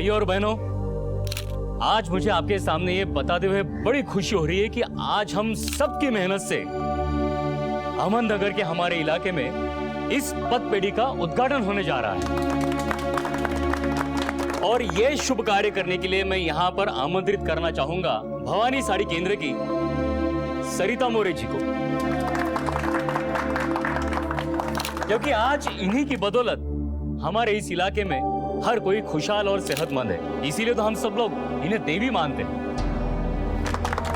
भाइयों और बहनों, आज मुझे आपके सामने ये बताते हुए बड़ी खुशी हो रही है कि आज हम सबकी मेहनत से अहमदनगर के हमारे इलाके में इस पदपेढ़ी का उद्घाटन होने जा रहा है। और ये शुभ कार्य करने के लिए मैं यहाँ पर आमंत्रित करना चाहूंगा भवानी साड़ी केंद्र की सरिता मोरे जी को, क्योंकि आज इन्हीं की बदौलत हमारे इस इलाके में हर कोई खुशहाल और सेहतमंद है। इसीलिए तो हम सब लोग इन्हें देवी मानते हैं।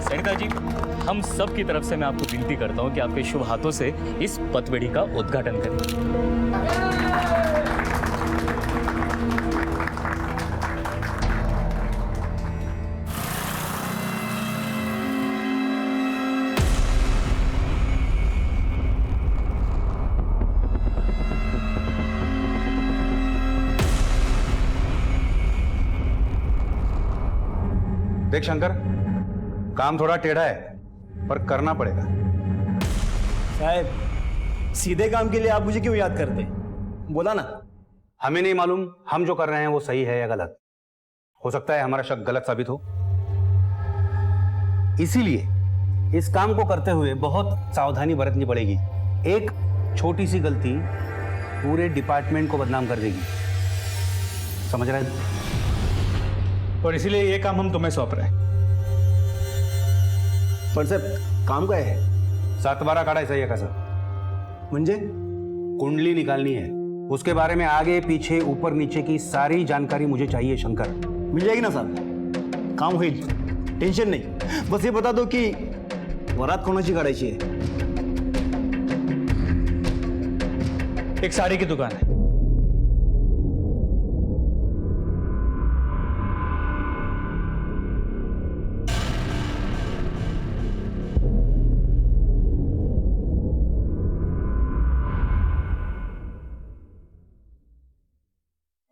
सरिता जी, हम सब की तरफ से मैं आपको विनती करता हूं कि आपके शुभ हाथों से इस पदपेढ़ी का उद्घाटन करें। देख शंकर, काम थोड़ा टेढ़ा है पर करना पड़ेगा। साहब, सीधे काम के लिए आप मुझे क्यों याद करते? बोला ना। हमें नहीं मालूम हम जो कर रहे हैं वो सही है या गलत। हो सकता है हमारा शक गलत साबित हो, इसीलिए इस काम को करते हुए बहुत सावधानी बरतनी पड़ेगी। एक छोटी सी गलती पूरे डिपार्टमेंट को बदनाम कर देगी, समझ रहे हैं? और इसीलिए ये काम हम तुम्हें सौंप रहे हैं। पर साहब, काम का है 7/12 काढायचा है कसं? म्हणजे कुंडली निकालनी है, उसके बारे में आगे पीछे ऊपर नीचे की सारी जानकारी मुझे चाहिए शंकर। मिल जाएगी ना साहब, काम होईल, टेंशन नहीं। बस ये बता दो कि वरात कोणाची काढायची है? एक साड़ी की दुकान है।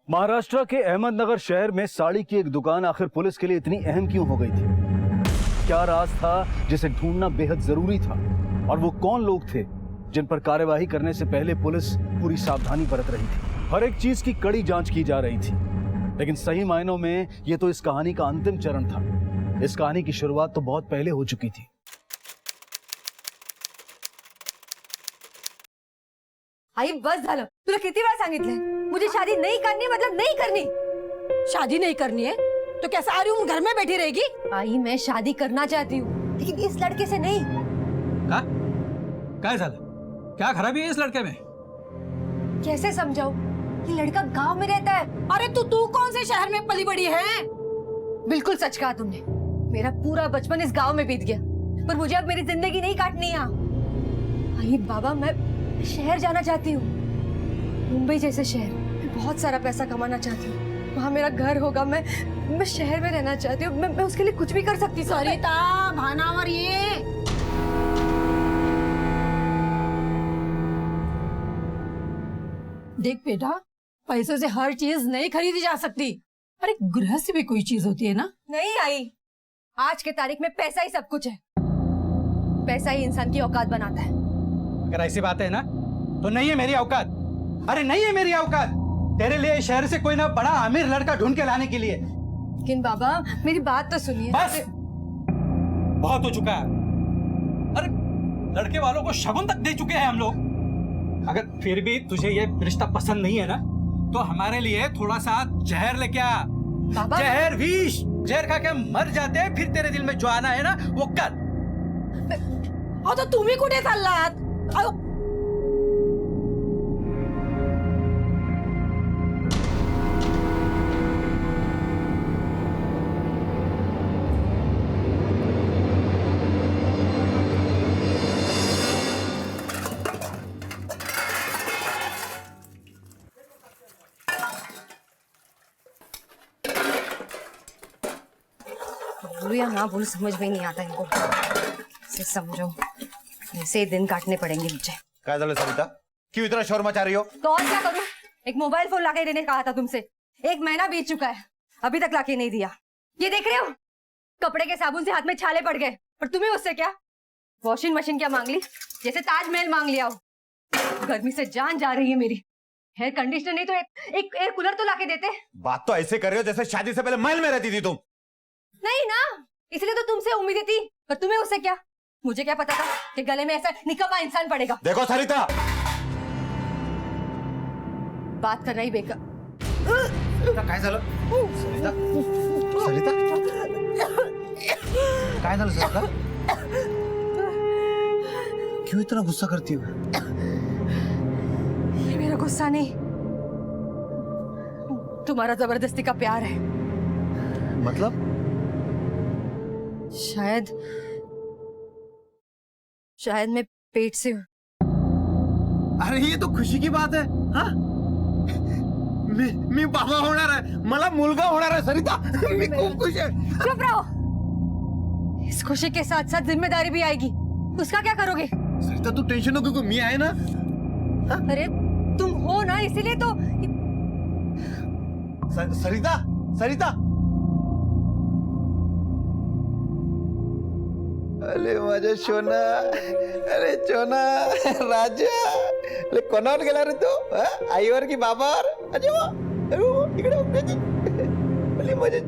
महाराष्ट्र के अहमदनगर शहर में साड़ी की एक दुकान आखिर पुलिस के लिए इतनी अहम क्यों हो गई थी? क्या राज था जिसे ढूंढना बेहद जरूरी था? और वो कौन लोग थे जिन पर कार्यवाही करने से पहले पुलिस पूरी सावधानी बरत रही थी? हर एक चीज की कड़ी जांच की जा रही थी, लेकिन सही मायनों में यह तो इस कहानी का अंतिम चरण था। इस कहानी की शुरुआत तो बहुत पहले हो चुकी थी। आई बस झालं, तुला किती वेळा सांगितलंय मुझे शादी नहीं करनी, मतलब नहीं करनी। शादी नहीं करनी है तो कैसे आ रही हूँ घर में बैठी रहेगी? आई मैं शादी करना चाहती हूँ, लेकिन इस लड़के से नहीं। क्या झालं? क्या खराबी है इस लड़के में? कैसे समझाऊं? ये लड़का गांव में रहता है। अरे तू कौन से शहर में पली बड़ी है? बिल्कुल सच कहा तुमने। मेरा पूरा बचपन इस गांव में बीत गया, पर मुझे अब मेरी जिंदगी नहीं काटनी यहाँ। आई बाबा, मैं शहर जाना चाहती हूँ, मुंबई जैसे शहर। मैं बहुत सारा पैसा कमाना चाहती हूँ, वहाँ मेरा घर होगा। मैं शहर में रहना चाहती हूँ। मैं उसके लिए कुछ भी कर सकती हूँ। सरिता, भानावर ये देख बेटा, पैसों से हर चीज नहीं खरीदी जा सकती। अरे गृहस्थ भी कोई चीज होती है ना। नहीं आई, आज के तारीख में पैसा ही सब कुछ है। पैसा ही इंसान की औकात बनाता है। अगर ऐसी बात है ना तो नहीं है मेरी औकात। अरे नहीं है मेरी औकात तेरे लिए शहर से कोई ना बड़ा अमीर लड़का ढूंढ के लाने के लिए। लेकिन बाबा, मेरी बात तो सुनिए। बस बहुत हो चुका है। अरे लड़के वालों को शगुन तक दे चुके हैं हम लोग। अगर फिर भी तुझे ये रिश्ता पसंद नहीं है ना तो हमारे लिए थोड़ा सा जहर लेके आ। बाबा, जहर विष, जहर खा के मर जाते, फिर तेरे दिल में जो आना है ना वो कर। तो तुम्ही कुठे चाललात? बोलूं या ना बोलूं समझ में नहीं आता इनको। से समझो, ऐसे दिन काटने पड़ेंगे मुझे। काय झालं सरिता, क्यों इतना शोर मचा रही हो? तो और क्या करूं? एक मोबाइल फोन लाके देने कहा था तुमसे, 1 महीना बीत चुका है, अभी तक लाके नहीं दिया। ये देख रहे हो, कपड़े के साबुन से हाथ में छाले पड़ गए, पर तुम्हें उससे क्या? वॉशिंग मशीन क्या मांग ली, जैसे ताजमहल मांग लिया हो। गर्मी से जान जा रही है मेरी। एयर कंडीशनर नहीं तो एक एयर कूलर तो लाके देते। बात तो ऐसे कर रहे हो जैसे शादी से पहले महल में रहती थी तुम। नहीं ना, इसलिए तो तुमसे उम्मीदें थी, पर तुम्हें उससे क्या? मुझे क्या पता था कि गले में ऐसा निकम्मा इंसान पड़ेगा। देखो सरिता, बात कर रही बेकार। काय झालं सरिता? सरिता काय झालं सरिता? क्यों इतना गुस्सा करती हो? ये मेरा गुस्सा नहीं, तुम्हारा जबरदस्ती का प्यार है। मतलब? शायद मैं पेट से हूँ। अरे ये तो खुशी की बात है। हाँ, मी बाबा होणार आहे, मला मुलगा होणार आहे सरिता। मी खूप खुश आहे। चुप रहो। इस खुशी के साथ साथ जिम्मेदारी भी आएगी, उसका क्या करोगे? सरिता तू टेंशन नको घेऊ, मी आहे ना। अरे तुम हो ना, इसीलिए तो। सरिता, सरिता, अरे माझ्या सोना, अरे सोना राजा, अरे कोणावर गेला रे तू? आईवर की बाबावर? अरे वा, अरे वा, इकडे उभ्याची, अरे माझ्या।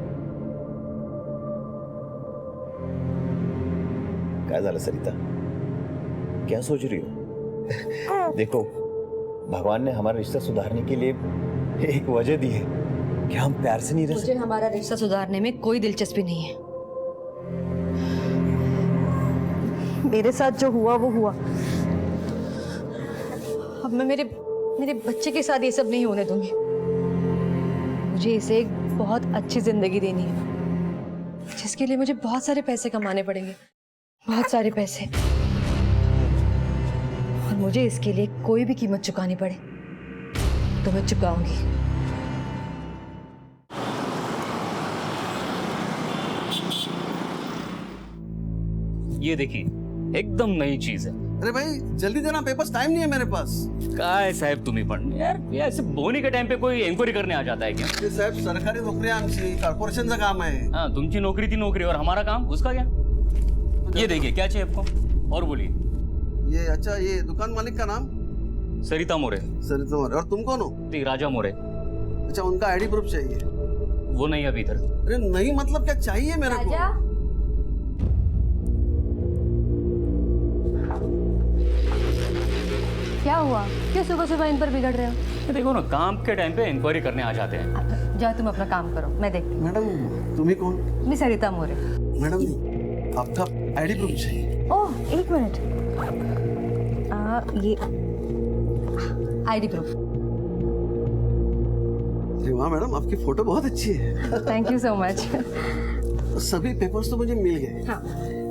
क्या झालं सरिता? क्या सोच रही हो? देखो, भगवान ने हमारा रिश्ता सुधारने के लिए एक वजह दी है कि हम प्यार से नहीं रह सकते। मुझे हमारा रिश्ता सुधारने में कोई दिलचस्पी नहीं है। मेरे साथ जो हुआ वो हुआ। अब मैं मेरे बच्चे के साथ ये सब नहीं होने दूंगी। मुझे इसे एक बहुत अच्छी जिंदगी देनी है, जिसके लिए मुझे बहुत सारे पैसे कमाने पड़ेंगे, बहुत सारे पैसे। और मुझे इसके लिए कोई भी कीमत चुकानी पड़े तो मैं चुकाऊंगी। ये देखिए, एकदम नई चीज है। अरे भाई जल्दी देना पेपर्स, टाइम नहीं है मेरे पास। काय साहेब तुम्ही पण यार, ये ऐसे बोनी के टाइम पे कोई एन्क्वायरी करने आ जाता है क्या? ते साहेब सरकारी नोकरी आहे आमची, कॉर्पोरेशनचं काम आहे। हाँ, तुमची नौकरी थी नौकरी, और हमारा काम उसका क्या? ये देखिए, क्या चाहिए आपको? और बोलिए। ये अच्छा, ये दुकान मालिक का नाम? सरिता मोरे। सरिता मोरे। और तुम कौन हो? राजा मोरे। अच्छा, उनका आईडी प्रूफ चाहिए। वो नहीं अभी इधर। अरे नहीं मतलब क्या चाहिए मेरे को? राजा, क्या हुआ? क्यों सुबह सुबह इन पर बिगड़ रहे हो? देखो ना, काम के टाइम पे इंक्वायरी करने आ जाते हैं। जाओ तुम अपना काम करो, मैं देखती हूँ। मैडम तुम्ही कौन? मैं सरिता मोरे। मैडम आपका आईडी प्रूफ चाहिए। ओह, एक मिनट। ये आईडी प्रूफ। अरे वाह मैडम, आपकी फोटो बहुत अच्छी है। Thank you so much. सभी पेपर्स तो मुझे मिल गए। हाँ।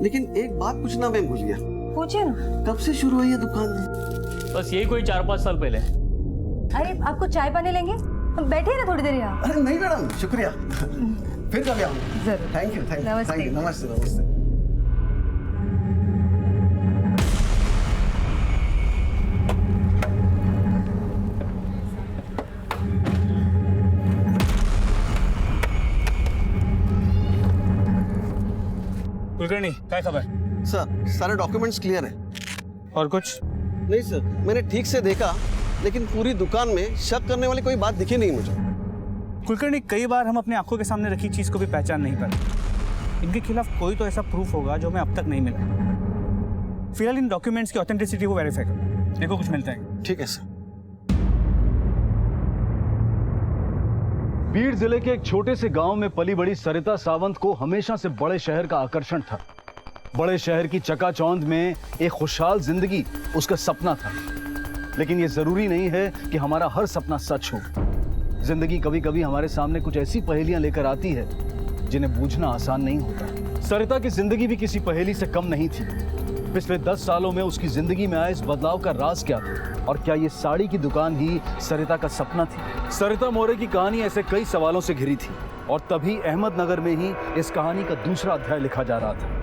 लेकिन एक बात पूछना मैं भूल गया। पूछिए ना। कब से शुरू हुई है दुकान? बस यही कोई 4-5 साल पहले। अरे आपको चाय पानी लेंगे? बैठिए ना थोड़ी देर यहाँ। अरे नहीं मैडम, शुक्रिया। फिर कभी आऊंगा। जरूर। थैंक यू, थैंक यू, नमस्ते। थैंक यू, नमस्ते, नमस्ते। कुलकर्णी, काय खबर? सर सारे डॉक्यूमेंट्स क्लियर है। और कुछ? नहीं सर, मैंने ठीक से देखा, लेकिन पूरी दुकान में शक करने वाली कोई बात दिखी नहीं मुझे। कुलकर्णी, कई बार हम अपनी आंखों के सामने रखी चीज को भी पहचान नहीं पाते। इनके खिलाफ कोई तो ऐसा प्रूफ होगा जो हमें अब तक नहीं मिला। फिलहाल इन डॉक्यूमेंट्स की ऑथेंटिसिटी को वेरीफाई करो, देखो कुछ मिलता है। ठीक है सर। बीड़ जिले के एक छोटे से गांव में पली बड़ी सरिता सावंत को हमेशा से बड़े शहर का आकर्षण था। बड़े शहर की चकाचौंध में एक खुशहाल जिंदगी उसका सपना था। लेकिन यह जरूरी नहीं है कि हमारा हर सपना सच हो। जिंदगी कभी कभी हमारे सामने कुछ ऐसी पहेलियां लेकर आती है जिन्हें बूझना आसान नहीं होता। सरिता की जिंदगी भी किसी पहेली से कम नहीं थी। पिछले 10 सालों में उसकी जिंदगी में आए इस बदलाव का राज क्या था? और क्या ये साड़ी की दुकान ही सरिता का सपना थी? सरिता मोरे की कहानी ऐसे कई सवालों से घिरी थी, और तभी अहमदनगर में ही इस कहानी का दूसरा अध्याय लिखा जा रहा था।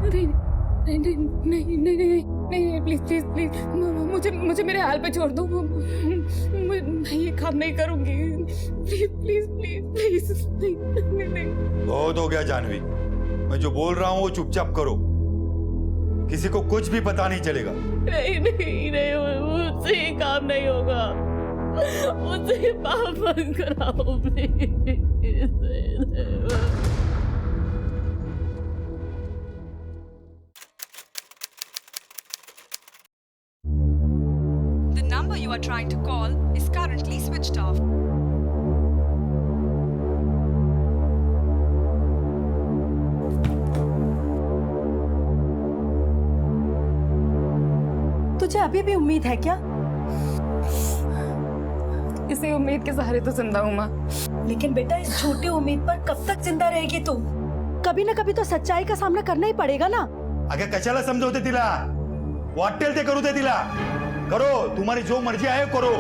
नहीं नहीं नहीं नहीं नहीं नहीं, प्लीज प्लीज प्लीज मुझे मेरे हाल पे छोड़ दो। मैं ये काम नहीं करूंगी। प्लीज प्लीज प्लीज प्लीज नहीं नहीं नहीं। बहुत हो गया जानवी, मैं जो बोल रहा हूं वो चुपचाप करो, किसी को कुछ भी पता नहीं चलेगा। नहीं नहीं नहीं, मुझसे ये काम नहीं होगा, मुझसे पाप बंद कराओ please. The number you are trying to call is currently switched off. तुझे अभी भी उम्मीद है क्या? इसी उम्मीद के सहारे तो जिंदा हूँ माँ। लेकिन बेटा, इस छोटी उम्मीद पर कब तक जिंदा रहेगी तू? कभी ना कभी तो सच्चाई का सामना करना ही पड़ेगा ना। अगं कशाला समजवते तिला? वाटेल ते करू दे तिला, करो, तुम्हारी जो मर्जी आहे करो।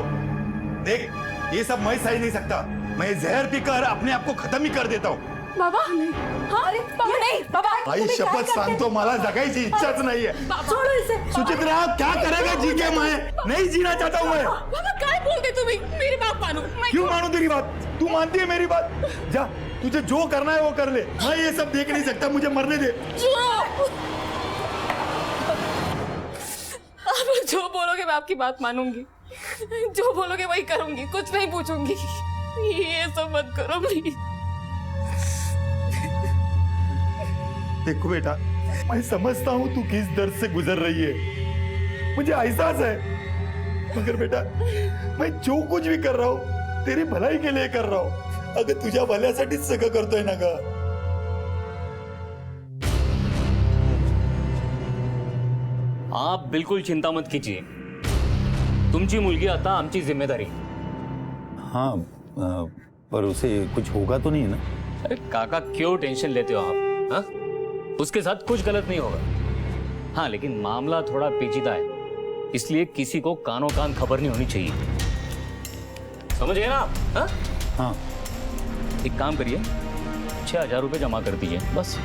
देख, ये सब मैं सही नहीं सकता, मैं जहर पीकर अपने आप को खत्म ही कर देता हूँ। बाबा हाँ, अरे बाबा नहीं, बाबा आई शपथ सांगतो, मला जगायची इच्छाच नाहीये। छोड़ो इसे। सुचित्रा, क्या करेगा जी के? मैं नहीं जीना चाहता हूँ मैं। बाबा काय बोलते तुम्ही? मेरी बात मानो। क्यों मानू तेरी बात? तू मानती है मेरी बात? जा, तुझे जो करना है वो कर ले, मैं ये सब देख नहीं सकता, मुझे मरने दे। आप जो बोलोगे मैं आपकी बात मानूंगी, जो बोलोगे वही करूंगी, कुछ नहीं पूछूंगी। ये सब मत करो प्लीज। देखो बेटा, मैं समझता हूँ तू किस दर्द से गुजर रही है, मुझे एहसास है, मगर बेटा मैं जो कुछ भी कर रहा हूँ तेरी भलाई के लिए कर रहा हूँ। अगं तुझ्या भल्यासाठीच सगळं करतोय ना ग। आप बिल्कुल चिंता मत कीजिए, तुमची मुलगी आता आमची जिम्मेदारी। हाँ, पर उसे कुछ होगा तो नहीं ना? अरे काका, क्यों टेंशन लेते हो आप? हाँ, उसके साथ कुछ गलत नहीं होगा। हाँ, लेकिन मामला थोड़ा पेचीदा है, इसलिए किसी को कानों कान खबर नहीं होनी चाहिए, समझे ना आप? हाँ? हाँ। एक काम करिए, 6,000 रुपये जमा कर दीजिए बस।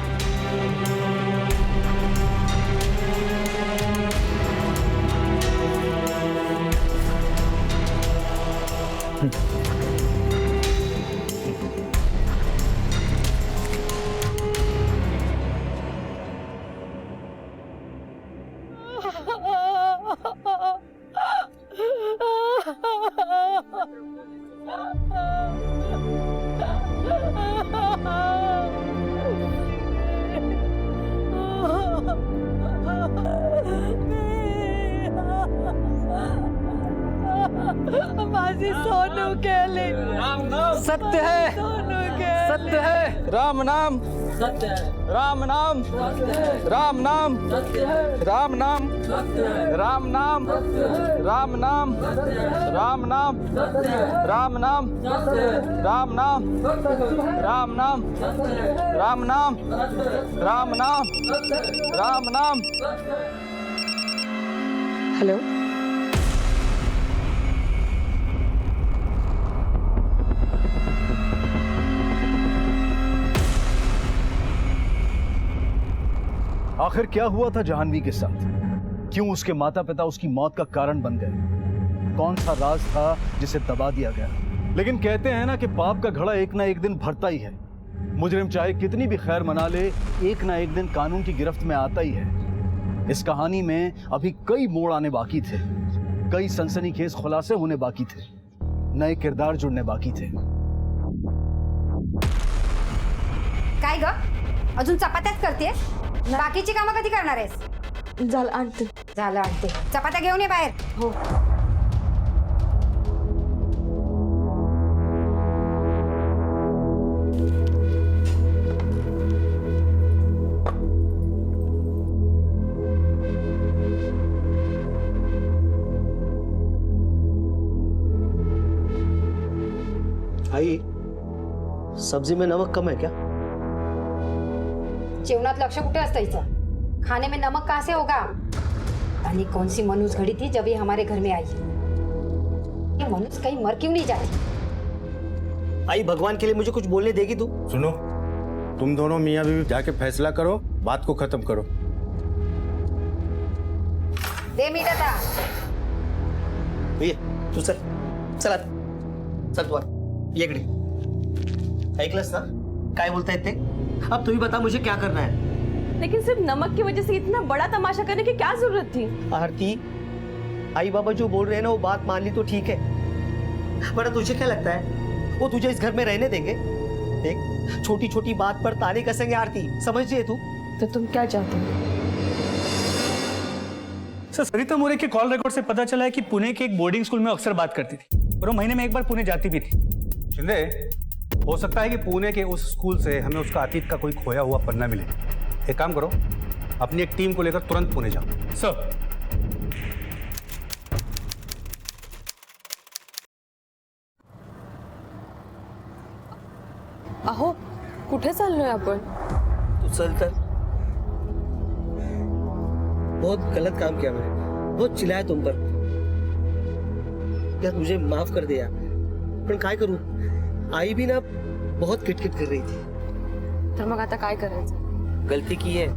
बाजी सोनू के लिए सत्य है, सत्य है। राम नाम, राम नाम, राम नाम, राम नाम, राम नाम, राम नाम, राम नाम, राम नाम, राम नाम, राम नाम, राम नाम, राम नाम, राम नाम। हेलो, आखिर क्या हुआ था जाह्नवी के साथ? क्यों उसके माता पिता उसकी मौत का कारण बन गए? कौन सा राज था जिसे दबा दिया गया? लेकिन कहते हैं ना कि पाप का घड़ा एक ना एक दिन भरता ही है। मुजरिम चाहे कितनी भी खैर मना ले, एक ना एक दिन कानून की गिरफ्त में आता ही है। इस कहानी में अभी कई मोड़ आने बाकी थे, कई सनसनीखेज खुलासे होने बाकी थे, नए किरदार जुड़ने बाकी थे। काय ग, अजून चपात्याच करतेस? बाकीची कामं कधी करणार आहेस? झालं आणते। झालं, आणते। चपात्या घेऊन ये बाहेर। हो। आई, सब्जी में नमक कम है क्या? जेवणात लक्ष कुठे असतं हिचं? खाने में नमक कहाँ से होगा? पानी कौन सी मनुष्य घड़ी थी जब ये हमारे घर में आई? ये मनुष्य कहीं मर क्यों नहीं जाती? आई, भगवान के लिए मुझे कुछ बोलने देगी तू? सुनो, तुम दोनों मियाँ बीवी जाके फैसला करो, बात को खत्म करो। दे मीठ आता। ये तू चल, चल आता. चल तू आत. ये इकडे. ऐकलंस ना काय बोलतायत ते? अब तू ही बता मुझे क्या करना है। लेकिन सिर्फ नमक की वजह से इतना बड़ा तमाशा करने की क्या जरूरत थी? आरती, आई बाबा जो बोल रहे हैं ना वो बात मान ली तो ठीक है, वरना तुझे क्या लगता है वो तुझे इस घर में रहने देंगे? देख, छोटी छोटी बात पर ताने कसेंगे आरती, समझ रही है तू? तो तुम क्या चाहते हो? सर, सरिता मोरे के कॉल रिकॉर्ड से पता चला है कि पुणे के एक बोर्डिंग स्कूल में अक्सर बात करती थी और वो महीने में एक बार पुणे जाती भी थी। शिंदे, हो सकता है कि पुणे के उस स्कूल से हमें उसका अतीत का कोई खोया हुआ पन्ना मिले। एक काम करो, अपनी एक टीम को लेकर तुरंत पुणे जाओ। सर, अहो, कुठे चाललोय आपण? तू चल तर। बहुत गलत काम किया मैंने, बहुत चिल्लाया तुम पर यार, मुझे माफ कर दे यार। पण काय करू, आई भी ना बहुत किटकिट कर रही थी। तर मग आता काय करायचं? गलती की है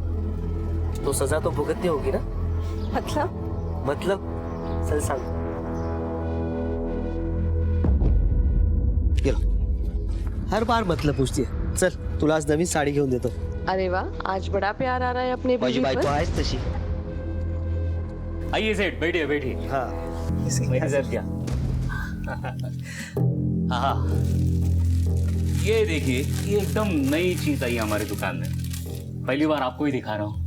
तो सजा तो भुगतनी होगी ना। मतलब चल सांग। ये लो, हर बार मतलब पूछती है। चल तुला आज नवीन साडी घेऊन देतो। अरे वाह, आज बड़ा प्यार आ रहा है अपने माझी बीवी बायको पर। आहेच तशी। आइए सेठ, बैठिए बैठिए। हाँ मैनेजर क्या? हाँ, ये देखिए, ये एकदम नई चीज आई हमारी दुकान में, पहली बार आपको ही दिखा रहा हूँ।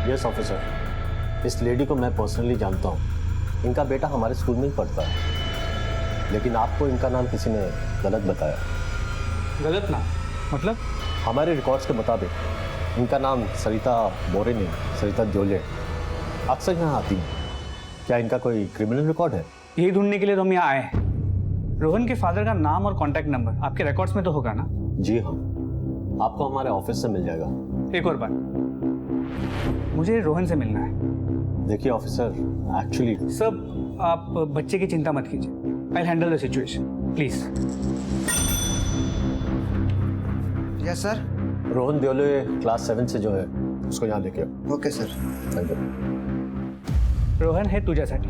यस ऑफिसर, इस लेडी को मैं पर्सनली जानता हूँ। इनका बेटा हमारे स्कूल में ही पढ़ता है, लेकिन आपको इनका नाम किसी ने गलत बताया। गलत ना मतलब? हमारे रिकॉर्ड्स के मुताबिक इनका नाम सरिता मोरे नहीं, सरिता द्योले अक्सर यहाँ आती है। क्या इनका कोई क्रिमिनल रिकॉर्ड है? यही ढूंढने के लिए तो हम यहाँ आए हैं। रोहन के फादर का नाम और कॉन्टैक्ट नंबर आपके रिकॉर्ड्स में तो होगा ना? जी हाँ, आपको हमारे ऑफिस से मिल जाएगा। एक और बात, मुझे रोहन से मिलना है। देखिए ऑफिसर, एक्चुअली सब आप बच्चे की चिंता मत कीजिए। I handle the situation, please. Yes sir. Rohan Deole class 7 से जो है उसको यहाँ लेके आओ। Okay sir. Thank you. Rohan हे तुझ्यासाठी,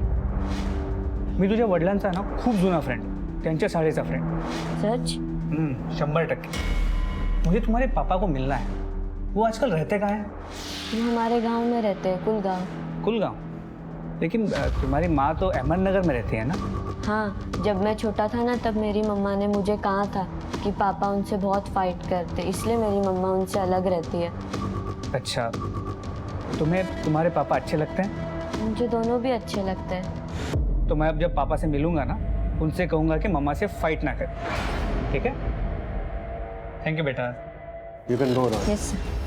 मी तुझ्या वडिलांचा ना खूप जुना फ्रेंड, त्यांच्या शाळेचा फ्रेंड। सच? 100%। मुझे तुम्हारे पापा को मिलना है। वो आजकल रहते कहाँ हैं? वो हमारे गांव में रहते हैं, कुलगांव। कुलगांव? लेकिन तुम्हारी माँ तो अहमदनगर में रहती है ना? हाँ, जब मैं छोटा था ना तब मेरी मम्मा ने मुझे कहा था कि पापा उनसे बहुत फाइट करते, इसलिए मेरी मम्मा उनसे अलग रहती है। अच्छा, तुम्हें तुम्हारे पापा अच्छे लगते हैं? मुझे दोनों भी अच्छे लगते हैं। तो मैं अब जब पापा से मिलूंगा ना, उनसे कहूंगा कि मम्मा से फाइट ना करें, ठीक है? थैंक यू बेटा। You can go now. Yes sir.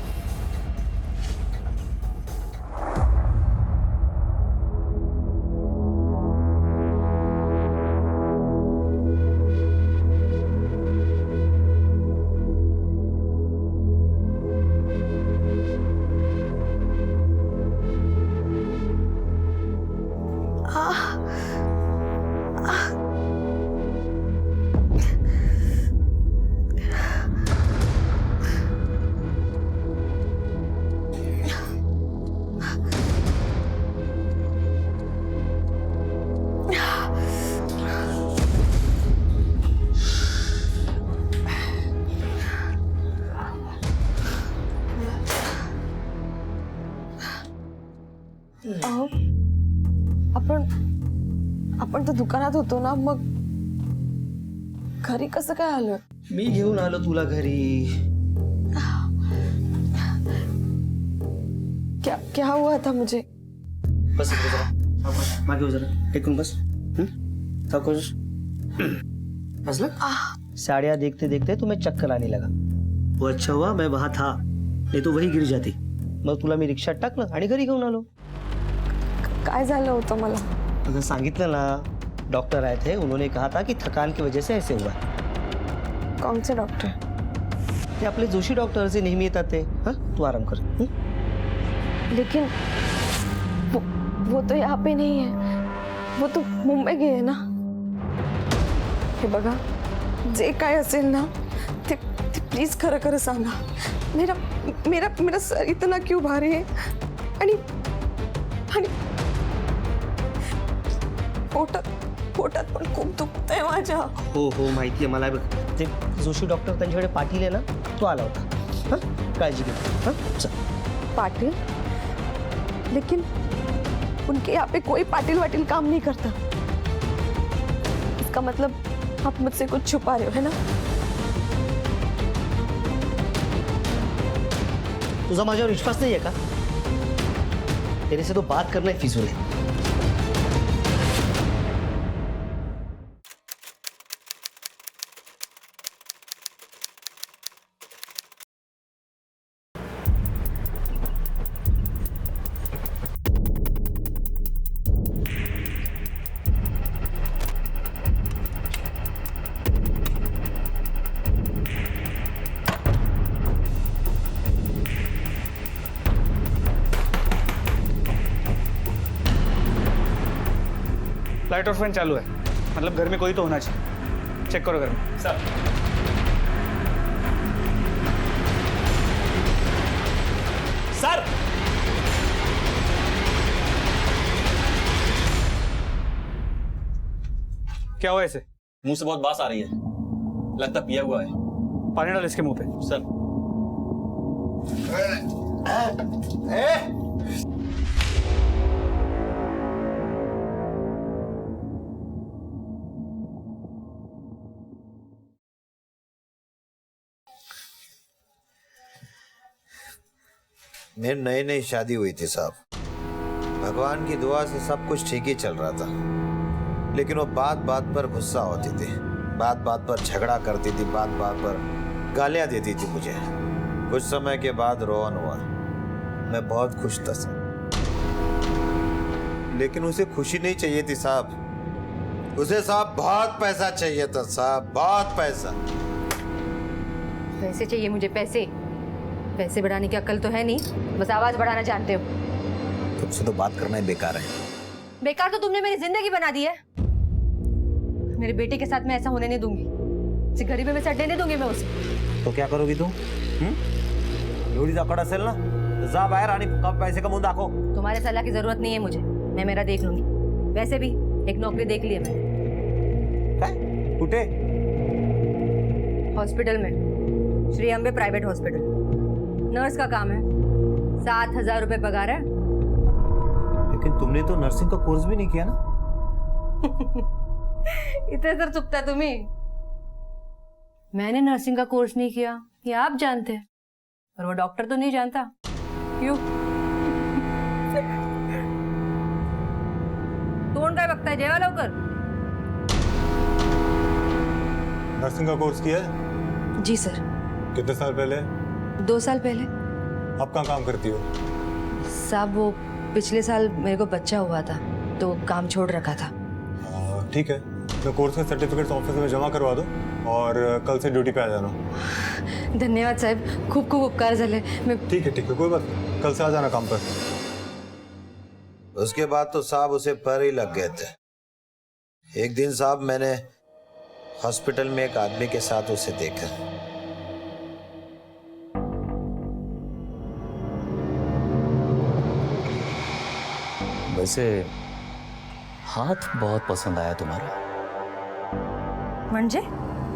अहो, आपण तर दुकानात होतो ना, मग घरी कसं काय आलं? मी घेऊन आलो तुला घरी। क्या हुआ था मुझे? बस इकडे जरा, मागे हो जरा, टेकून बस। सावकाश। हंसला? साड़ियाँ देखते देखते तुम्हें चक्कर आने लगा। वो अच्छा हुआ मैं वहां था, नहीं तो वही गिर जाती। मग तुला मी रिक्षात टाकलं आणि घरी घेऊन आलो। काय झालं होतं मला? तुझं सांगितलं ना, डॉक्टर आए थे, उन्होंने कहा था कि थकान की वजह से ऐसे हुआ। कौन से डॉक्टर? ते आपले जोशी डॉक्टर जे नेहमी येतात ते। हाँ, तू आराम कर। लेकिन वो तो यहाँ पे नहीं है, वो तो मुंबई गए ना। हे बघा, जे काय असेल ना ते प्लीज खरं खरं सांगा। मेरा सर इतना क्यों भारी है? आणि पोटात पण खूप दुखतंय माझ्या. हो माहिती आहे मला. ते जोशी डॉक्टर त्यांच्याकडे पाटील आहे ना, तो आला होता. हं? काळजी घे. हं? चल. पाटिल, लेकिन उनके यहाँ पे कोई पाटिल वाटिल काम नहीं करता. इसका मतलब आप मुझसे कुछ छुपा रहे हो, है ना? तुझा माझ्यावर विश्वास नाही आहे का? तेरे से तो बात करना ही फिजूल है. लाइट और फैन चालू है, मतलब घर में कोई तो होना चाहिए. चेक करो घर में. सर सर क्या हुआ ऐसे? मुंह से बहुत बास आ रही है, लगता पिया हुआ है. पानी डाल इसके मुंह पे. सर मेरी नई नई शादी हुई थी साहब. भगवान की दुआ से सब कुछ ठीक ही चल रहा था, लेकिन वो बात बात पर गुस्सा होती थी, बात बात पर झगड़ा करती थी, बात बात पर गालियां देती थी मुझे. कुछ समय के बाद रोहन हुआ. मैं बहुत खुश था साहब, लेकिन उसे खुशी नहीं चाहिए थी साहब. उसे साहब बहुत पैसा चाहिए था साहब, बहुत पैसा. पैसे चाहिए मुझे, पैसे. पैसे बढ़ाने की अक्ल तो है नहीं, बस आवाज बढ़ाना जानते हो. तुमसे तो बात करना ही बेकार है. बेकार तो तुमने मेरी जिंदगी बना दी है. मेरे बेटे के साथ मैं ऐसा होने नहीं दूंगी. इसे गरीबी में सड़ने नहीं दूंगी मैं उसे. तो क्या करोगी तू? एवढी जाकड असेल ना, तर जा बाहेर आणि पैसे कमवून दाखव. तुम्हारे सलाह की जरूरत नहीं है मुझे, मैं मेरा देख लूंगी. वैसे भी एक नौकरी देख ली है मैंने. काय? कुठे? हॉस्पिटल में, Shri Ambe private hospital. Nurse का काम है. 7,000 रुपए पगार है. लेकिन तुमने तो नर्सिंग का कोर्स भी नहीं किया ना. इतने सर चुपता तुम्ही. मैंने नर्सिंग का कोर्स नहीं किया ये आप जानते हैं, और वो डॉक्टर तो नहीं जानता. क्यों? तोंड काय बघताय, जेवा लवकर. नर्सिंग का कोर्स किया है? जी सर. कितने साल पहले? 2 साल पहले. आप कहाँ काम करती हो? साहब वो पिछले साल मेरे को बच्चा हुआ था तो काम छोड़ रखा था. ठीक है, तो कोर्स के सर्टिफिकेट्स ऑफिस में जमा करवा दो और कल से ड्यूटी पे आ जाना. धन्यवाद साहेब, खूप खूप उपकार झाले. मैं ठीक है, कोई बात नहीं. कल से आ जाना काम पर. उसके बाद तो साहब उसे पर ही लग गए थे. एक दिन साहब मैंने हॉस्पिटल में एक आदमी के साथ उसे देखा. वैसे हाथ बहुत पसंद आया तुम्हारा. म्हणजे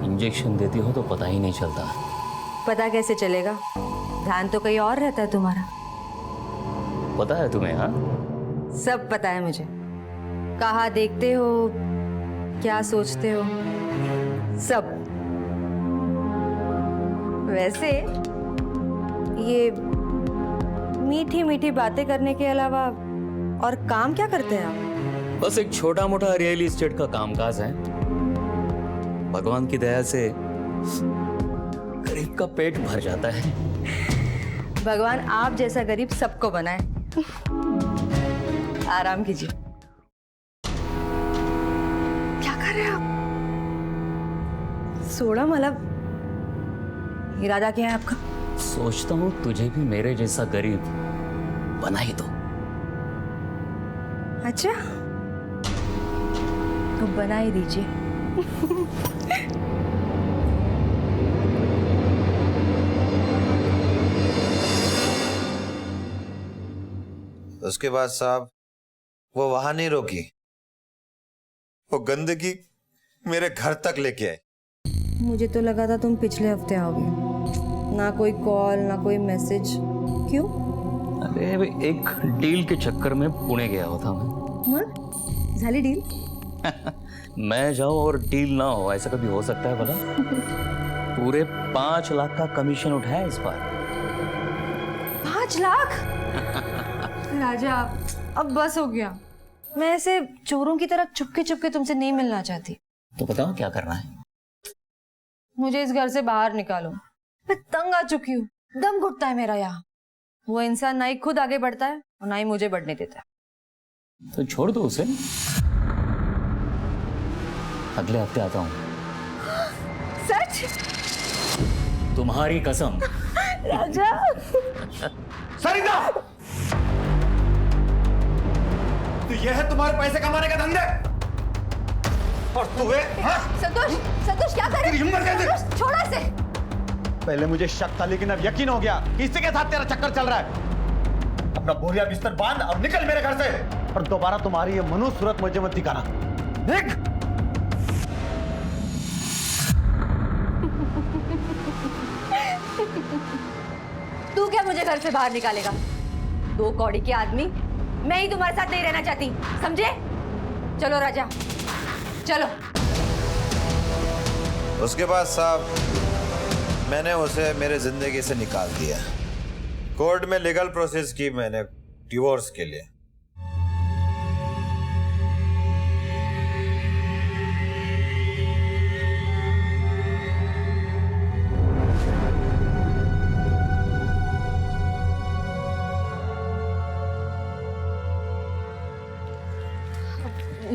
इंजेक्शन देती हो तो पता ही नहीं चलता. पता कैसे चलेगा, ध्यान तो कहीं और रहता है तुम्हारा. पता है तुम्हें? हाँ, सब पता है मुझे. कहाँ देखते हो, क्या सोचते हो, सब. वैसे ये मीठी मीठी बातें करने के अलावा और काम क्या करते हैं आप? बस एक छोटा मोटा रियल एस्टेट का कामकाज है. भगवान की दया से गरीब का पेट भर जाता है. भगवान आप जैसा गरीब सबको बनाए. आराम कीजिए. क्या कर रहे हैं आप? सोडा, मतलब इरादा क्या है आपका? सोचता हूँ तुझे भी मेरे जैसा गरीब बना ही दो. अच्छा, तो बना ही दीजिए. उसके बाद साहब वो वहां नहीं रोकी. वो गंदगी मेरे घर तक लेके आए। मुझे तो लगा था तुम पिछले हफ्ते आओगे। ना कोई कॉल ना कोई मैसेज। क्यों? अरे एक डील के चक्कर में पुणे गया होता मैं। मग झाली डील? मैं जाऊं और डील ना हो, ऐसा कभी हो सकता है भला? पूरे 5 लाख का कमीशन उठाया इस बार। 5 लाख? राजा अब बस हो गया। मैं ऐसे चोरों की तरह चुपके चुपके तुमसे नहीं मिलना चाहती। तो बताओ क्या करना है? मुझे इस घर से बाहर निकालो। मैं तंग आ चुकी हूँ। दम घुटता है मेरा यहाँ। वो इंसान ना ही खुद आगे बढ़ता है और ना ही मुझे बढ़ने देता है। तो छोड़ दो उसे। अगले हफ्ते आता हूँ। सच? तुम्हारी कसम। राजा। सरिता, तो यह है तुम्हारे पैसे कमाने का धंधा? और तू है? हाँ? संतोष, संतोष क्या कर रहे? तेरी हिम्मत कैसे? संतोष, छोड़ इसे। पहले मुझे शक था, लेकिन अब यकीन हो गया कि इसी के साथ तेरा चक्कर चल रहा है। अपना बोरिया बिस्तर बांध और निकल मेरे घर से, और दोबारा तुम्हारी ये मनुष्य सूरत मुझे मत दिखाना। देख, तू क्या मुझे घर से बाहर निकालेगा? 2 कौड़ी के आदमी। मैं ही तुम्हारे साथ नहीं रहना चाहती, समझे? चलो राजा, चलो। उसके बाद साहब मैंने उसे मेरे जिंदगी से निकाल दिया। कोर्ट में लीगल प्रोसेस की मैंने डिवोर्स के लिए।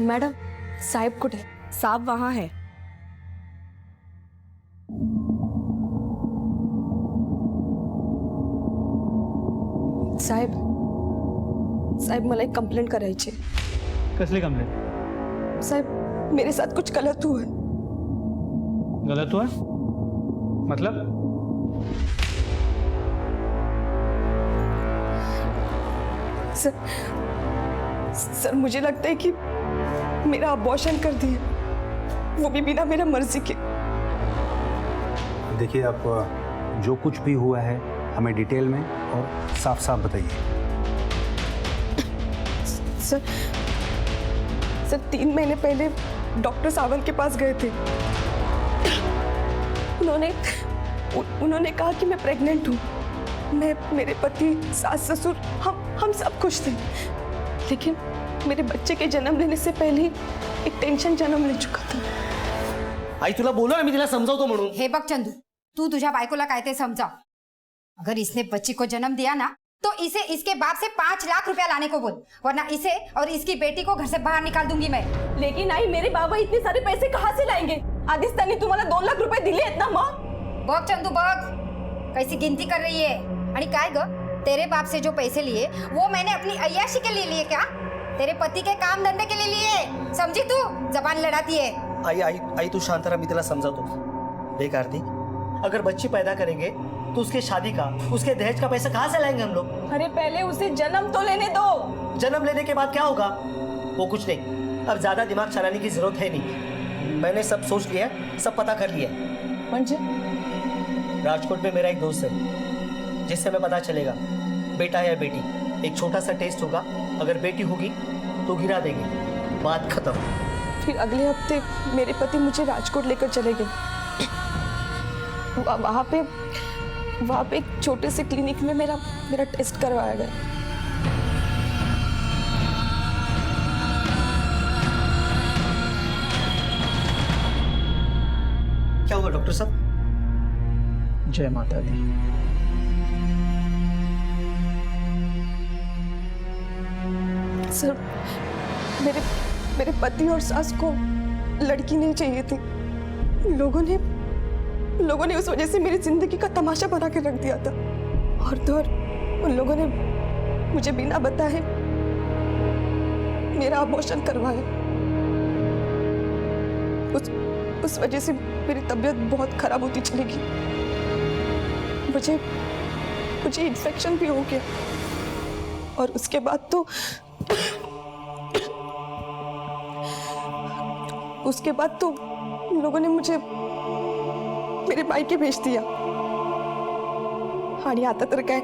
मैडम, साहिब कुठे? साहब वहां है। साहेब, साहेब मला एक कंप्लेंट करायची आहे। कसली कंप्लेंट? साहेब, मेरे साथ कुछ गलत हुआ है। गलत हुआ? मतलब? सर, मुझे लगता है कि मेरा अबॉर्शन कर दिया, वो भी बिना मेरा मर्जी के। देखिए, आप जो कुछ भी हुआ है हमें डिटेल में और साफ साफ बताइए। सर 3 महीने पहले डॉक्टर सावंत के पास गए थे। उन्होंने कहा कि मैं प्रेग्नेंट हूँ। मैं, मेरे पति, सास ससुर, हम सब खुश थे। लेकिन मेरे बच्चे के जन्म लेने से पहले एक टेंशन जन्म ले चुका था। आई तुला बोलो ना, मी तिला समजावतो म्हणून। हे बघ चंदू, तू तुझ्या बायकोला काय ते समजाव। अगर इसने बच्ची को जन्म दिया ना, तो इसे इसके बाप से 5 लाख रुपया लाने को बोल, वरना इसे और इसकी बेटी को घर से बाहर निकाल दूंगी मैं। लेकिन आई, मेरे बाबा इतने सारे पैसे कहाँ से लाएंगे? आधीच त्यांनी तुम्हाला 2 लाख रुपये दिले आहेत ना मग? बघ चंदू बघ, कैसी गिनती कर रही है। आणि काय ग, तेरे बाप से जो पैसे लिए वो मैंने अपनी अय्याशी के लिए लिए क्या? तेरे पति के काम धंधे के लिए लिए, समझी तू? जबान लड़ाती है। आई आई आई तू शांत रहा, मैं तिला समझातो। देख आरती, अगर बच्ची पैदा करेंगे तो उसके शादी का, उसके दहेज का पैसा कहाँ से लाएंगे हम लोग? अरे पहले उसे जन्म तो लेने दो। जन्म लेने के बाद क्या होगा? वो कुछ नहीं, अब ज्यादा दिमाग चलाने की जरूरत है नहीं। मैंने सब सोच लिया, सब पता कर लिया। म्हणजे? राजकोट में मेरा एक दोस्त है, जिससे हमें पता चलेगा बेटा है या बेटी। एक छोटा सा टेस्ट होगा, अगर बेटी होगी तो गिरा देंगे, बात खत्म। फिर अगले हफ्ते मेरे पति मुझे राजकोट लेकर चले गए। वहाँ पे एक छोटे से क्लिनिक में मेरा टेस्ट करवाया गया। क्या हुआ डॉक्टर साहब? जय माता दी। सर, मेरे पति और सास को लड़की नहीं चाहिए थी। लोगों ने उस वजह से मेरी जिंदगी का तमाशा बना के रख दिया था। और तो और उन लोगों ने मुझे बिना बताए मेरा अबॉर्शन करवाया। उस वजह से मेरी तबीयत बहुत खराब होती चली गई। मुझे इन्फेक्शन भी हो गया, और उसके बाद तो उसके बाद तो उन लोगों ने मुझे मेरे मायके भेज दिया. आणि आता तर काय,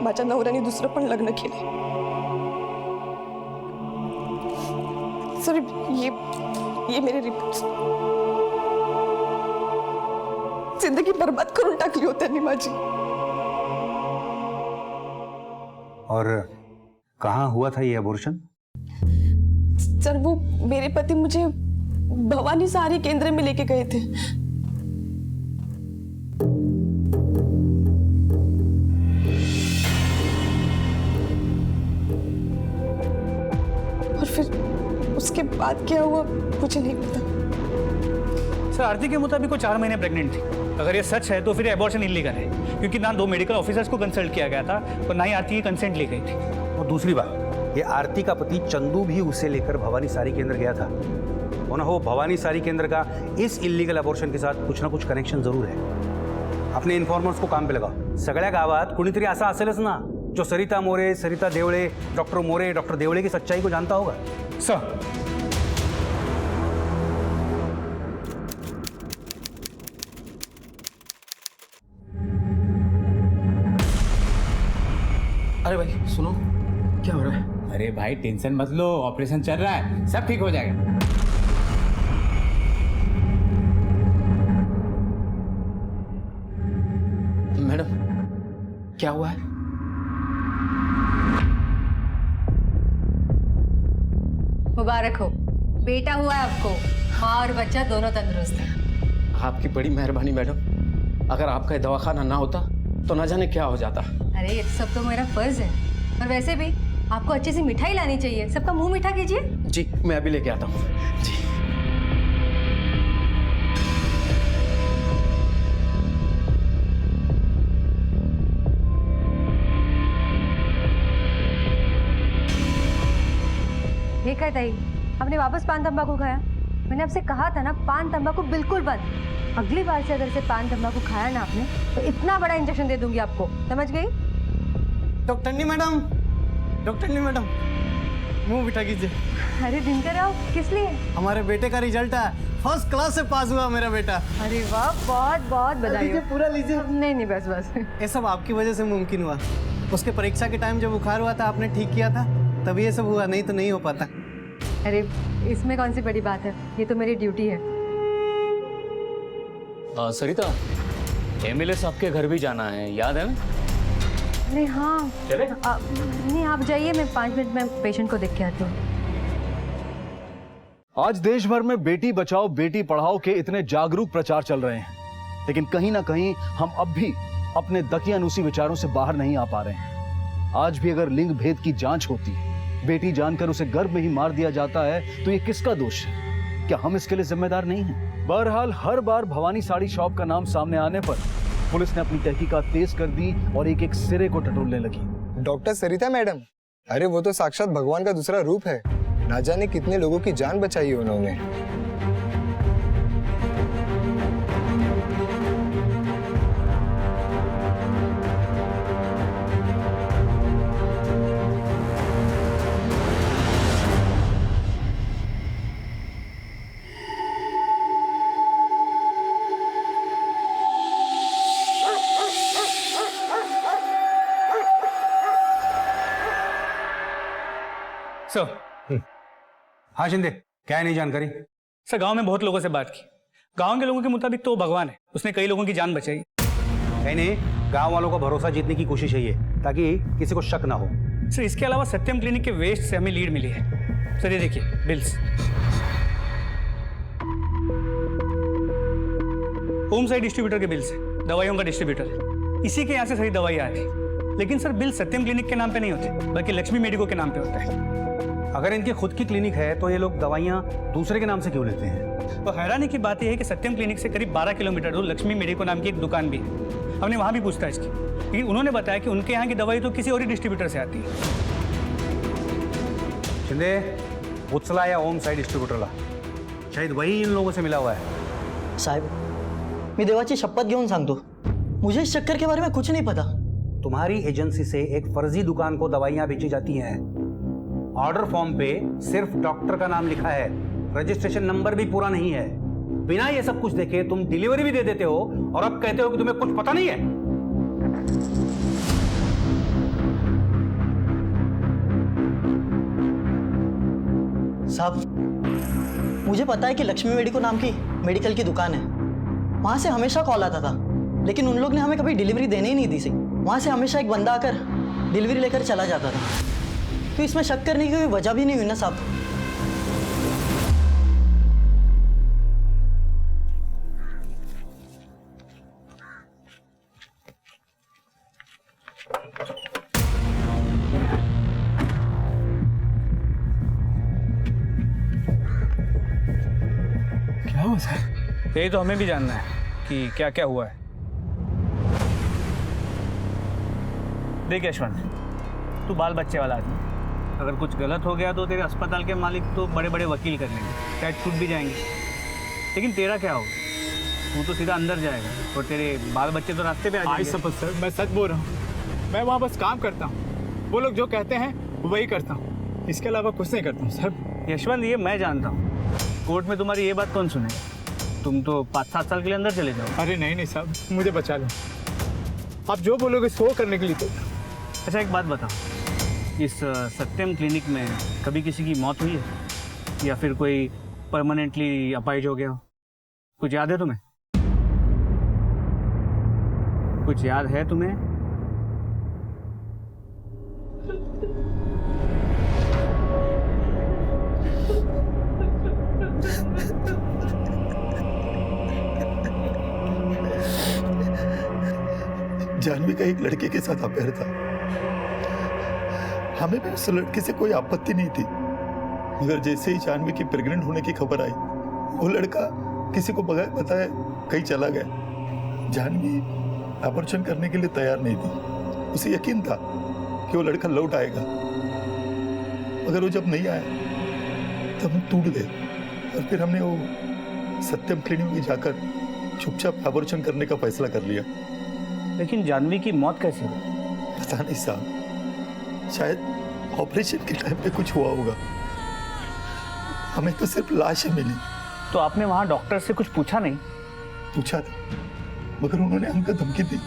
माझ्या नवऱ्याने दुसरं पण लग्न केले. सर ये मेरे रिपोर्ट्स जिंदगी बर्बाद करून टाकली हो त्यांनी माझी. और कहाँ हुआ था ये अबॉर्शन? सर वो मेरे पति मुझे भवानी सारी केंद्र में लेके गए थे. और फिर उसके बाद क्या हुआ मुझे नहीं पता. सर आरती के मुताबिक वो 4 महीने प्रेग्नेंट थी. अगर ये सच है तो फिर एबॉर्शन इलीगल है, क्योंकि ना 2 मेडिकल ऑफिसर्स को कंसल्ट किया गया था और ना ही आरती की कंसेंट ली गई थी. और दूसरी बात, ये आरती का पति चंदू भी उसे लेकर भवानी सारी केंद्र गया था. और हो भवानी सारी केंद्र का इस इलीगल अबॉर्शन के साथ कुछ ना कुछ कनेक्शन जरूर है. अपने इन्फॉर्मर्स को काम पे लगाओ. सगळ्या गावात कुणीतरी असा असेलच ना जो सरिता मोरे, सरिता देवळे, डॉक्टर मोरे, डॉक्टर देवळे की सच्चाई को जानता होगा. सर अरे भाई सुनो, क्या हो रहा है? अरे भाई टेंशन मत लो, ऑपरेशन चल रहा है, सब ठीक हो जाएगा. मैडम क्या हुआ है? मुबारक हो, बेटा हुआ है आपको. माँ और बच्चा दोनों तंदुरुस्त हैं. आपकी बड़ी मेहरबानी मैडम. अगर आपका ये दवाखाना ना होता तो ना जाने क्या हो जाता. अरे ये सब तो मेरा फर्ज है. और वैसे भी आपको अच्छी सी मिठाई लानी चाहिए. सबका मुंह मीठा कीजिए. जी मैं अभी लेके आता हूँ. जी ये क्या ताई, आपने वापस पान तंबाकू खाया? मैंने आपसे कहा था ना, पान तंबाकू बिल्कुल बंद. अगली बार से अगर से पान तंबाकू खाया ना आपने तो इतना बड़ा इंजेक्शन दे दूंगी आपको. समझ गई? डॉक्टरनी मैडम मुंह बिठा कीजिए. अरे दिनकर राव, किस लिए? हमारे बेटे का रिजल्ट है, फर्स्ट क्लास से पास हुआ मेरा बेटा. अरे वाह, बहुत बहुत बधाई हो. पूरा लीजिए. नहीं नहीं, बस बस. ये सब आपकी वजह से मुमकिन हुआ. उसके परीक्षा के टाइम जब बुखार हुआ था आपने ठीक किया था, तभी ये सब हुआ, नहीं तो नहीं हो पाता. अरे इसमें कौन सी बड़ी बात है, ये तो मेरी ड्यूटी है. सरिता, एमएलए साहब के घर भी जाना है, याद है ना? अरे हाँ. चले? नहीं आप जाइए, मैं 5 मिनट में पेशेंट को देख के आती हूँ. आज देश भर में बेटी बचाओ बेटी पढ़ाओ के इतने जागरूक प्रचार चल रहे हैं, लेकिन कहीं ना कहीं हम अब भी अपने दकियानूसी विचारों से बाहर नहीं आ पा रहे हैं. आज भी अगर लिंग भेद की जांच होती, बेटी जानकर उसे गर्भ में ही मार दिया जाता है, तो ये किसका दोष है? क्या हम इसके लिए जिम्मेदार नहीं हैं? बहरहाल हर बार भवानी साड़ी शॉप का नाम सामने आने पर पुलिस ने अपनी तहकीकात तेज कर दी और एक एक सिरे को टटोलने लगी. डॉक्टर सरिता मैडम, अरे वो तो साक्षात भगवान का दूसरा रूप है. ना जाने कितने लोगों की जान बचाई है उन्होंने. सर हाँ शिंदे, क्या है नई जानकारी? सर गांव में बहुत लोगों से बात की. गांव के लोगों के मुताबिक तो वो भगवान है, उसने कई लोगों की जान बचाई. कहीं नहीं, गांव वालों का भरोसा जीतने की कोशिश है ये, ताकि किसी को शक ना हो. सर इसके अलावा सत्यम क्लिनिक के वेस्ट से हमें लीड मिली है. सर ये देखिए बिल्स. होम साइड डिस्ट्रीब्यूटर के बिल्स है, दवाइयों का डिस्ट्रीब्यूटर. इसी के यहाँ से सारी दवाइयाँ आती. लेकिन सर बिल सत्यम क्लिनिक के नाम पे नहीं होते, बल्कि लक्ष्मी मेडिको के नाम पे होता है. अगर इनकी खुद की क्लिनिक है तो ये लोग दवाइयाँ दूसरे के नाम से क्यों लेते हैं? तो हैरानी की बात यह है कि सत्यम क्लिनिक से करीब 12 किलोमीटर दूर लक्ष्मी मेडिको नाम की एक दुकान भी है. हमने वहाँ भी पूछताछ की, लेकिन उन्होंने बताया कि उनके यहाँ की दवाई तो किसी और ही डिस्ट्रीब्यूटर से आती है. शिंदे, उचला या ओम साइड डिस्ट्रीब्यूटरला, शायद वही इन लोगों से मिला हुआ है. साहेब मी देवाची शपथ घेऊन सांगतो, मुझे इस चक्कर के बारे में कुछ नहीं पता. तुम्हारी एजेंसी से एक फर्जी दुकान को दवाइयाँ बेची जाती हैं. ऑर्डर फॉर्म पे सिर्फ डॉक्टर का नाम लिखा है, रजिस्ट्रेशन नंबर भी पूरा नहीं है। बिना ये सब कुछ देखे तुम डिलीवरी भी दे देते हो और अब कहते हो कि तुम्हें कुछ पता नहीं है। साहब, मुझे पता है कि लक्ष्मी मेडिको नाम की मेडिकल की दुकान है। वहाँ से हमेशा कॉल आता था, लेकिन उन लोग ने हमें कभी डिलीवरी देने ही नहीं दी थी। वहाँ से हमेशा एक बंदा आकर डिलीवरी लेकर चला जाता था। तो इसमें शक करने की कोई वजह भी नहीं हुई ना साहब। क्या हुआ सर? यही तो हमें भी जानना है कि क्या क्या हुआ है। देख यशवंत, तू बाल बच्चे वाला आदमी, अगर कुछ गलत हो गया तो तेरे अस्पताल के मालिक तो बड़े बड़े वकील कर लेंगे, शायद छूट भी जाएंगे। लेकिन तेरा क्या होगा? तू तो सीधा अंदर जाएगा और तेरे बाल बच्चे तो रास्ते पे आ जाएंगे। सपोज सर, मैं सच बोल रहा हूँ। मैं वहाँ बस काम करता हूँ, वो लोग जो कहते हैं वही करता हूँ, इसके अलावा कुछ नहीं करता हूँ सर। यशवंत, ये मैं जानता हूँ, कोर्ट में तुम्हारी ये बात कौन सुने? तुम तो 5-7 साल के लिए अंदर चले जाओ। अरे नहीं साहब, मुझे बचा लो। आप जो बोलोगे सो करने के लिए। तो अच्छा एक बात बताओ, इस सत्यम क्लिनिक में कभी किसी की मौत हुई है या फिर कोई परमानेंटली अपाहिज हो गया हो? कुछ याद है तुम्हें? कुछ याद है तुम्हें? जानवी का एक लड़के के साथ अफेयर था। हमें भी उस लड़के से कोई आपत्ति नहीं थी, मगर जैसे ही जानवी की प्रेग्नेंट होने की खबर आई, वो लड़का किसी को बगैर बताए कहीं चला गया। जानवी अबॉर्शन करने के लिए तैयार नहीं थी। उसे यकीन था कि वो लड़का लौट आएगा, मगर वो जब नहीं आया तब हम टूट गए और फिर हमने वो सत्यम क्लिनिक में जाकर चुपचाप अबॉर्शन करने का फैसला कर लिया। लेकिन जानवी की मौत कैसे हुई? पता नहीं साहब, शायद ऑपरेशन के टाइम पे कुछ हुआ होगा। हमें तो सिर्फ लाश ही मिली। तो आपने वहाँ डॉक्टर से कुछ पूछा नहीं? पूछा था, मगर उन्होंने हमको धमकी दी।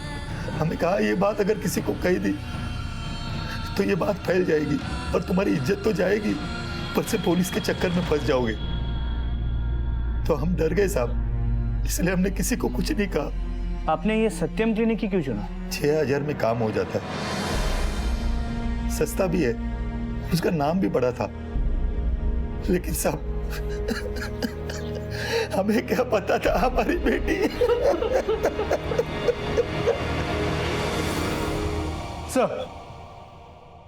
हमें कहा ये बात अगर किसी को कही दी तो ये बात फैल जाएगी और तुम्हारी इज्जत तो जाएगी, पर से पुलिस के चक्कर में फंस जाओगे। तो हम डर गए साहब, इसलिए हमने किसी को कुछ नहीं कहा। आपने ये सत्यम क्लिनिक ही क्यों चुना? 6000 में काम हो जाता है, सस्ता भी है, उसका नाम भी बड़ा था। लेकिन साहब हमें क्या पता था हमारी बेटी। सर,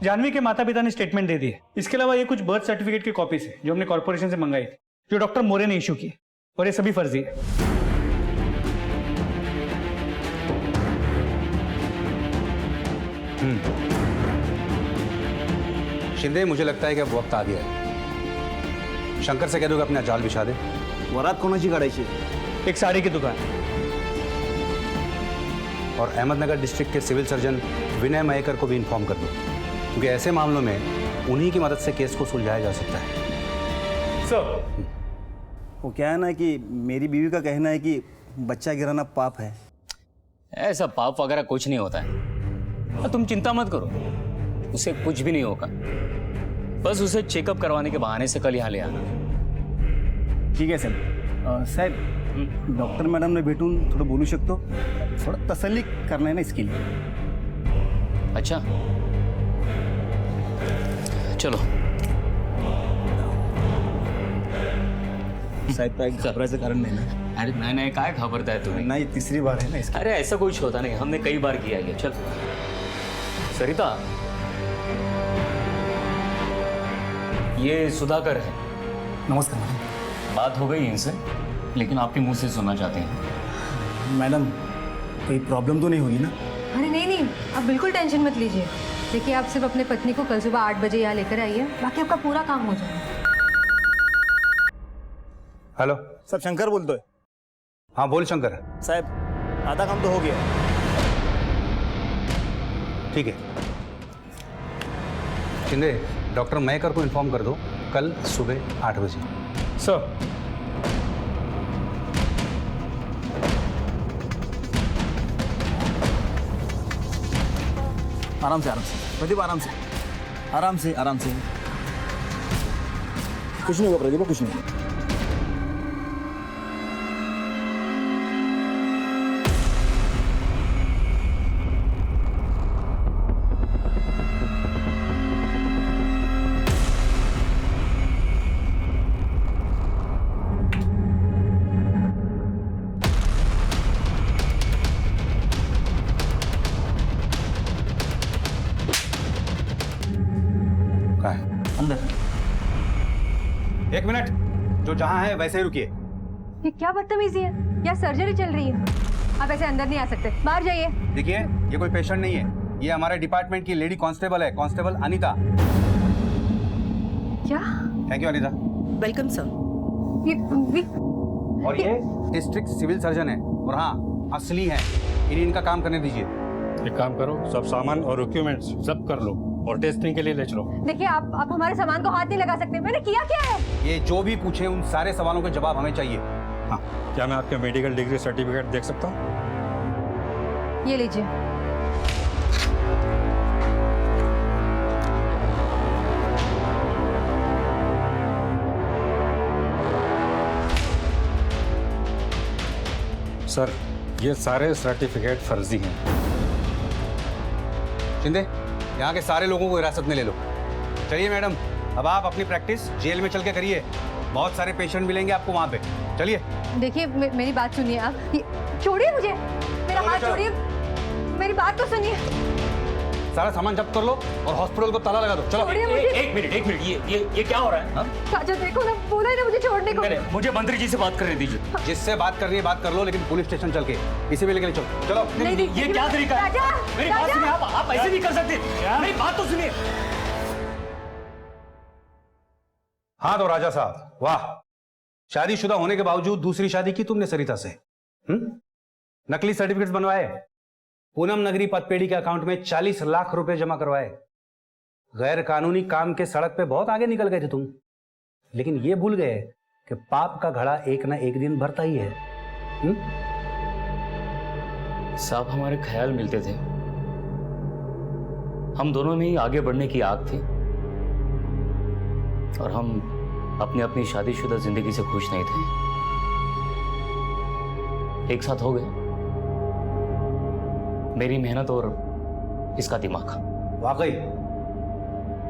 जानवी के माता पिता ने स्टेटमेंट दे दी है। इसके अलावा ये कुछ बर्थ सर्टिफिकेट की कॉपीज है जो हमने कॉर्पोरेशन से मंगाई थी, जो डॉक्टर मोरे ने इशू की, और ये सभी फर्जी है। शिंदे, मुझे लगता है कि अब वक्त आ गया है। शंकर से कह दो कि अपना जाल बिछा दे। वरात कोणाची काढायची? एक साड़ी की दुकान। और अहमदनगर डिस्ट्रिक्ट के सिविल सर्जन विनय मयेकर को भी इन्फॉर्म कर दो, क्योंकि ऐसे मामलों में उन्हीं की मदद से केस को सुलझाया जा सकता है। सर, वो क्या है ना कि मेरी बीवी का कहना है कि बच्चा गिराना पाप है। ऐसा पाप वगैरह कुछ नहीं होता है, तुम चिंता मत करो, उसे कुछ भी नहीं होगा। बस उसे चेकअप करवाने के बहाने से कल यहाँ ले आना। ठीक आहे सर। साहेब, डॉक्टर मॅडमने भेटून थोडं बोलू शकतो? थोडं तसल्ली करना है ना इसके लिए। अच्छा चलो। साहेब, काय घाबरायचं कारण नाही ना? अरे नहीं नहीं, काय घबरताय तुम्ही? नाही, तीसरी बार है ना इसका। अरे ऐसा कुछ होता नहीं, हमने कई बार किया ये। चल सरिता, ये सुधाकर है। नमस्कार मैडम। बात हो गई इनसे, लेकिन आपके मुंह से सुनना चाहते हैं। मैडम, कोई प्रॉब्लम तो नहीं होगी ना? अरे नहीं नहीं, आप बिल्कुल टेंशन मत लीजिए। देखिए, आप सिर्फ अपने पत्नी को कल सुबह 8 बजे यहाँ लेकर आइए, बाकी आपका पूरा काम हो जाएगा। हेलो सब शंकर बोलतोय। हाँ बोल शंकर। साहेब, आधा काम तो हो गया। ठीक है शिंदे, डॉक्टर मयेकर को इन्फॉर्म कर दो कल सुबह 8 बजे। सर आराम से प्रदीप, आराम से आराम से कुछ नहीं हुआ प्रदीप, कुछ नहीं हुआ। अंदर 1 मिनट, जो जहां है वैसे ही रुकिए। ये क्या बदतमीजी है? यहाँ सर्जरी चल रही है, आप ऐसे अंदर नहीं आ सकते, बाहर जाइए। देखिए, ये कोई पेशेंट नहीं है, ये हमारे डिपार्टमेंट की लेडी कांस्टेबल है, कांस्टेबल अनीता। क्या? Thank you Anita. Welcome sir. और ये डिस्ट्रिक्ट सिविल सर्जन है, और हाँ, असली है, इनका काम करने दीजिए। एक काम करो, सब सामान और इक्विपमेंट्स सब कर लो और टेस्टिंग के लिए ले चलो। देखिए, आप हमारे सामान को हाथ नहीं लगा सकते, मैंने किया क्या है? ये जो भी पूछे उन सारे सवालों के जवाब हमें चाहिए। हाँ, क्या मैं आपके मेडिकल डिग्री सर्टिफिकेट देख सकता हूँ? ये लीजिए। सर, ये सारे सर्टिफिकेट फर्जी हैं। शिंदे, यहाँ के सारे लोगों को हिरासत में ले लो। चलिए मैडम, अब आप अपनी प्रैक्टिस जेल में चल के करिए, बहुत सारे पेशेंट मिलेंगे आपको वहाँ पे। चलिए। देखिए, मेरी बात सुनिए आप, छोड़िए मुझे, मेरा हाथ छोड़िए, मेरी बात तो सुनिए। सारा सामान जब्त कर लो और हॉस्पिटल को ताला लगा दो। चलो। एक मिनट, ये क्या हो रहा है? काजल देखो ना, बोला ही ना मुझे छोड़ने को। मुझे मंत्री जी से बात करने दीजिए। जिससे बात करनी है बात कर लो, लेकिन पुलिस स्टेशन चल के इसी में लेके चलो। चलो। नहीं, ये क्या तरीका है? मेरी बात सुनिए, आप ऐसे नहीं कर सकते, मेरी बात तो सुनिए। हाँ तो राजा साहब, वाह, शादीशुदा होने के बावजूद दूसरी शादी की तुमने सरिता से। नकली सर्टिफिकेट्स बनवाए, पूनम नगरी पतपेड़ी के अकाउंट में 40 लाख रुपए जमा करवाए, गैर कानूनी काम के सड़क पे बहुत आगे निकल गए थे तुम, लेकिन ये भूल गए कि पाप का घड़ा एक ना एक दिन भरता ही है। साहब, हमारे ख्याल मिलते थे, हम दोनों में ही आगे बढ़ने की आग थी, और हम अपनी अपनी शादीशुदा जिंदगी से खुश नहीं थे। एक साथ हो गए, मेरी मेहनत और इसका दिमाग। वाकई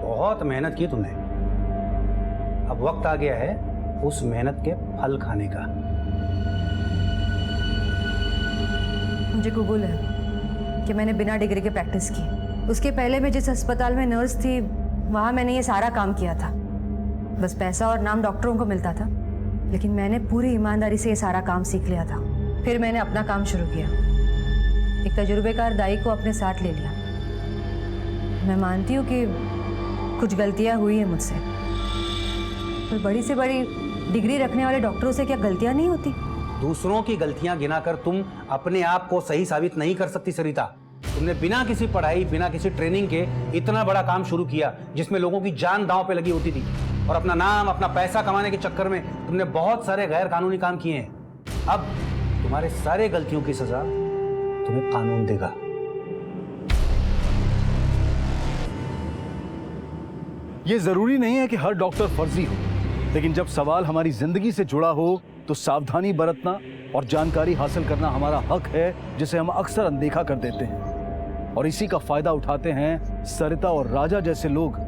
बहुत मेहनत की तुमने, अब वक्त आ गया है उस मेहनत के फल खाने का। मुझे कबूल है कि मैंने बिना डिग्री के प्रैक्टिस की। उसके पहले मैं जिस अस्पताल में नर्स थी, वहां मैंने ये सारा काम किया था। बस पैसा और नाम डॉक्टरों को मिलता था, लेकिन मैंने पूरी ईमानदारी से ये सारा काम सीख लिया था। फिर मैंने अपना काम शुरू किया, एक तजुर्बेकार दाई को अपने साथ ले लिया। मैं मानती हूँ कि कुछ गलतियाँ हुई है मुझसे, पर बड़ी से बड़ी डिग्री रखने वाले डॉक्टरों से क्या गलतियाँ नहीं होती? दूसरों की गलतियां गिनाकर तुम अपने आप को सही साबित नहीं कर सकती सरिता। तुमने बिना किसी पढ़ाई, बिना किसी ट्रेनिंग के इतना बड़ा काम शुरू किया जिसमें लोगों की जान दांव पे लगी होती थी, और अपना नाम, अपना पैसा कमाने के चक्कर में तुमने बहुत सारे गैर कानूनी काम किए हैं। अब तुम्हारे सारे गलतियों की सजा तुम्हें कानून देगा। ये जरूरी नहीं है कि हर डॉक्टर फर्जी हो, लेकिन जब सवाल हमारी जिंदगी से जुड़ा हो तो सावधानी बरतना और जानकारी हासिल करना हमारा हक है, जिसे हम अक्सर अनदेखा कर देते हैं। और इसी का फायदा उठाते हैं सरिता और राजा जैसे लोग,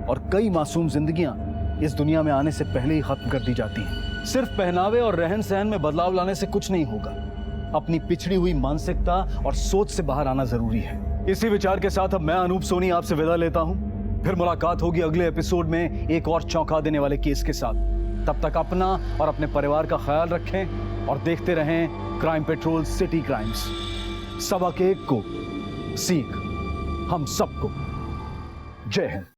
और कई मासूम जिंदगियां इस दुनिया में आने से पहले ही खत्म कर दी जाती हैं। सिर्फ पहनावे और रहन सहन में बदलाव लाने से कुछ नहीं होगा, अपनी पिछड़ी हुई मानसिकता और सोच से बाहर आना जरूरी है। इसी विचार के साथ अब मैं अनूप सोनी आपसे विदा लेता हूं। फिर मुलाकात होगी अगले एपिसोड में एक और चौंका देने वाले केस के साथ। तब तक अपना और अपने परिवार का ख्याल रखें और देखते रहें क्राइम पेट्रोल सिटी क्राइम्स। सबक एक को सीख हम सबको। जय हिंद।